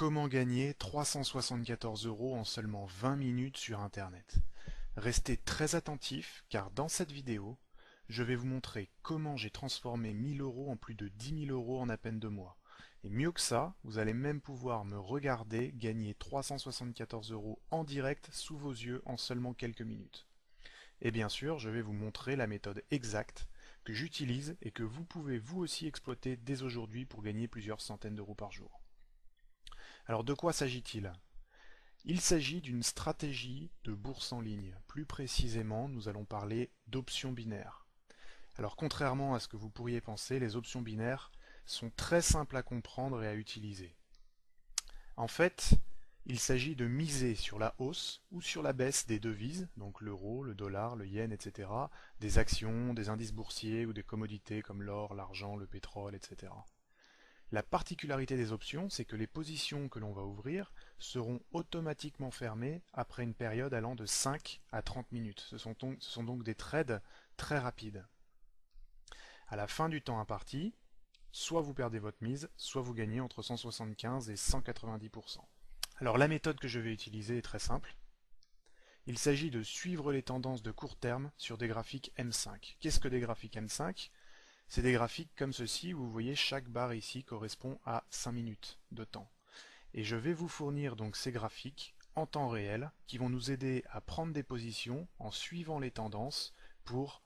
Comment gagner 374 € en seulement 20 minutes sur Internet? Restez très attentifs car dans cette vidéo, je vais vous montrer comment j'ai transformé 1000 € en plus de 10 000 € en à peine 2 mois. Et mieux que ça, vous allez même pouvoir me regarder gagner 374 € en direct sous vos yeux en seulement quelques minutes. Et bien sûr, je vais vous montrer la méthode exacte que j'utilise et que vous pouvez vous aussi exploiter dès aujourd'hui pour gagner plusieurs centaines d'euros par jour. Alors de quoi s'agit-il? Il s'agit d'une stratégie de bourse en ligne. Plus précisément, nous allons parler d'options binaires. Alors contrairement à ce que vous pourriez penser, les options binaires sont très simples à comprendre et à utiliser. En fait, il s'agit de miser sur la hausse ou sur la baisse des devises, donc l'euro, le dollar, le yen, etc., des actions, des indices boursiers ou des commodités comme l'or, l'argent, le pétrole, etc. La particularité des options, c'est que les positions que l'on va ouvrir seront automatiquement fermées après une période allant de 5 à 30 minutes. Ce sont donc des trades très rapides. À la fin du temps imparti, soit vous perdez votre mise, soit vous gagnez entre 175 et 190%. Alors la méthode que je vais utiliser est très simple. Il s'agit de suivre les tendances de court terme sur des graphiques M5. Qu'est-ce que des graphiques M5? C'est des graphiques comme ceci où vous voyez chaque barre ici correspond à 5 minutes de temps. Et je vais vous fournir donc ces graphiques en temps réel qui vont nous aider à prendre des positions en suivant les tendances pour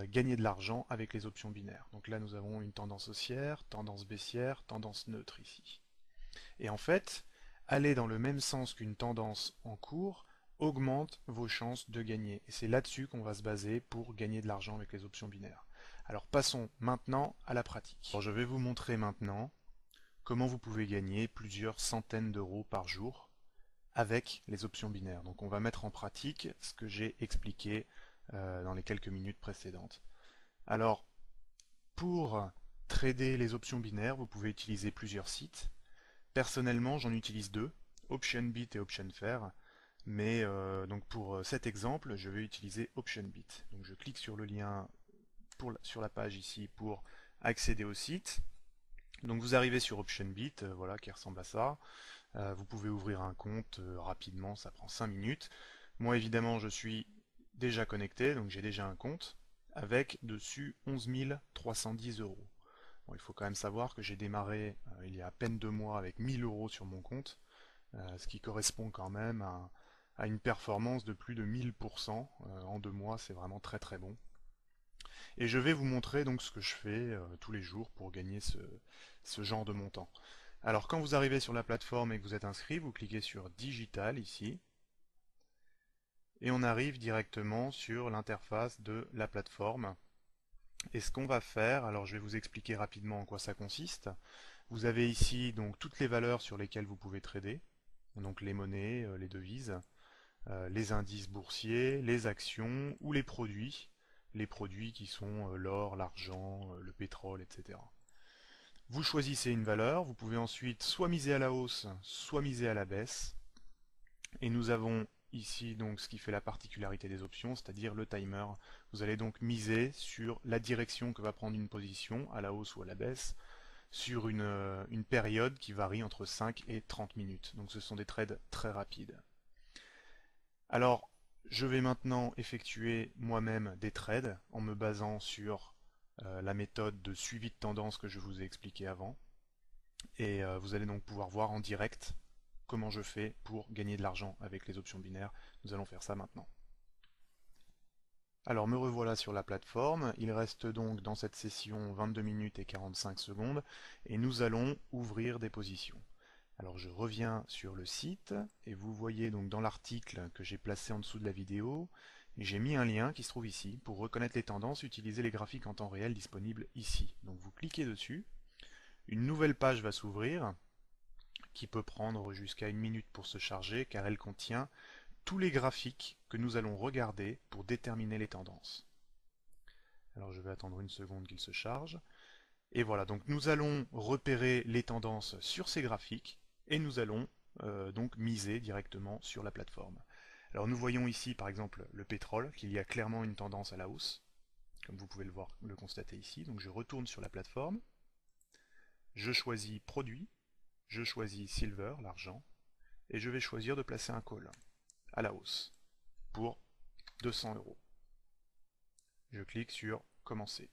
gagner de l'argent avec les options binaires. Donc là nous avons une tendance haussière, tendance baissière, tendance neutre ici. Et en fait, aller dans le même sens qu'une tendance en cours augmente vos chances de gagner. Et c'est là-dessus qu'on va se baser pour gagner de l'argent avec les options binaires. Alors passons maintenant à la pratique. Alors, je vais vous montrer maintenant comment vous pouvez gagner plusieurs centaines d'euros par jour avec les options binaires. Donc on va mettre en pratique ce que j'ai expliqué dans les quelques minutes précédentes. Alors pour trader les options binaires, vous pouvez utiliser plusieurs sites. Personnellement, j'en utilise deux, OptionBit et OptionFair. Mais donc pour cet exemple, je vais utiliser OptionBit. Donc je clique sur le lien sur la page ici pour accéder au site. Donc vous arrivez sur OptionBit, voilà, qui ressemble à ça. Vous pouvez ouvrir un compte rapidement, ça prend 5 minutes. Moi évidemment je suis déjà connecté, donc j'ai déjà un compte, avec dessus 11 310 €. Bon, il faut quand même savoir que j'ai démarré il y a à peine 2 mois avec 1000 € sur mon compte, ce qui correspond quand même à une performance de plus de 1000% en 2 mois, c'est vraiment très très bon. Et je vais vous montrer donc ce que je fais tous les jours pour gagner ce genre de montant. Alors quand vous arrivez sur la plateforme et que vous êtes inscrit, vous cliquez sur Digital ici, et on arrive directement sur l'interface de la plateforme. Et ce qu'on va faire, alors je vais vous expliquer rapidement en quoi ça consiste. Vous avez ici donc toutes les valeurs sur lesquelles vous pouvez trader, donc les monnaies, les devises, les indices boursiers, les actions ou les produits qui sont l'or, l'argent, le pétrole, etc. Vous choisissez une valeur, vous pouvez ensuite soit miser à la hausse, soit miser à la baisse. Et nous avons ici donc ce qui fait la particularité des options, c'est-à-dire le timer. Vous allez donc miser sur la direction que va prendre une position, à la hausse ou à la baisse, sur une période qui varie entre 5 et 30 minutes. Donc ce sont des trades très rapides. Alors, je vais maintenant effectuer moi-même des trades en me basant sur la méthode de suivi de tendance que je vous ai expliqué avant. Et vous allez donc pouvoir voir en direct comment je fais pour gagner de l'argent avec les options binaires. Nous allons faire ça maintenant. Alors me revoilà sur la plateforme, il reste donc dans cette session 22 minutes et 45 secondes et nous allons ouvrir des positions. Alors je reviens sur le site et vous voyez donc dans l'article que j'ai placé en dessous de la vidéo, j'ai mis un lien qui se trouve ici pour reconnaître les tendances, utiliser les graphiques en temps réel disponibles ici. Donc vous cliquez dessus, une nouvelle page va s'ouvrir qui peut prendre jusqu'à 1 minute pour se charger car elle contient tous les graphiques que nous allons regarder pour déterminer les tendances. Alors je vais attendre une seconde qu'il se charge. Et voilà, donc nous allons repérer les tendances sur ces graphiques et nous allons donc miser directement sur la plateforme. Alors nous voyons ici par exemple le pétrole, qu'il y a clairement une tendance à la hausse, comme vous pouvez le constater ici. Donc je retourne sur la plateforme, je choisis produit, Je choisis Silver, l'argent, et je vais choisir de placer un call à la hausse pour 200 euros. Je clique sur Commencer.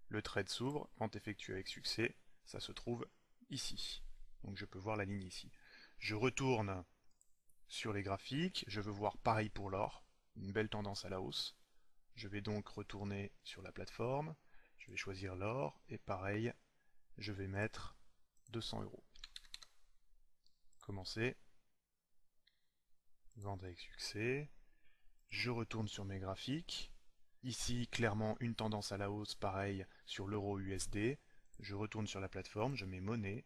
Le trade s'ouvre, vente effectuée avec succès, ça se trouve ici. Donc je peux voir la ligne ici. Je retourne sur les graphiques, je veux voir pareil pour l'or, une belle tendance à la hausse. Je vais donc retourner sur la plateforme, je vais choisir l'or, et pareil, je vais mettre 200 euros. Commencer. Vente avec succès. Je retourne sur mes graphiques. Ici, clairement, une tendance à la hausse, pareil, sur l'euro USD. Je retourne sur la plateforme, je mets monnaie,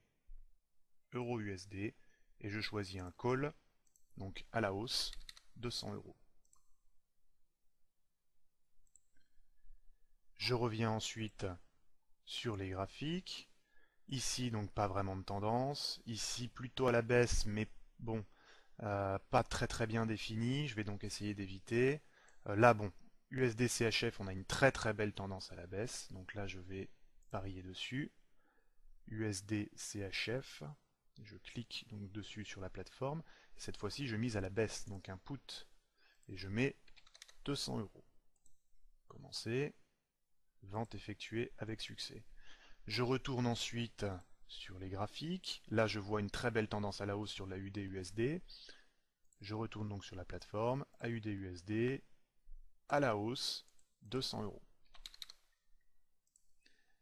euro USD, et je choisis un call, donc à la hausse, 200 euros. Je reviens ensuite sur les graphiques. Ici, donc pas vraiment de tendance. Ici, plutôt à la baisse, mais bon, pas très bien défini. Je vais donc essayer d'éviter. Là, bon, USD CHF, on a une très belle tendance à la baisse. Donc là, je vais parier dessus. USD CHF. Je clique donc dessus sur la plateforme. Et cette fois-ci, je mise à la baisse, donc un put. Et je mets 200 euros. Commencer. Vente effectuée avec succès. Je retourne ensuite sur les graphiques. Là, je vois une très belle tendance à la hausse sur la UD-USD. Je retourne donc sur la plateforme, AUD-USD, à la hausse, 200 euros.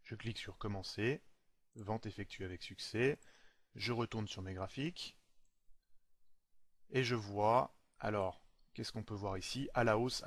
Je clique sur Commencer, vente effectuée avec succès. Je retourne sur mes graphiques. Et je vois, alors, qu'est-ce qu'on peut voir ici? À la hausse,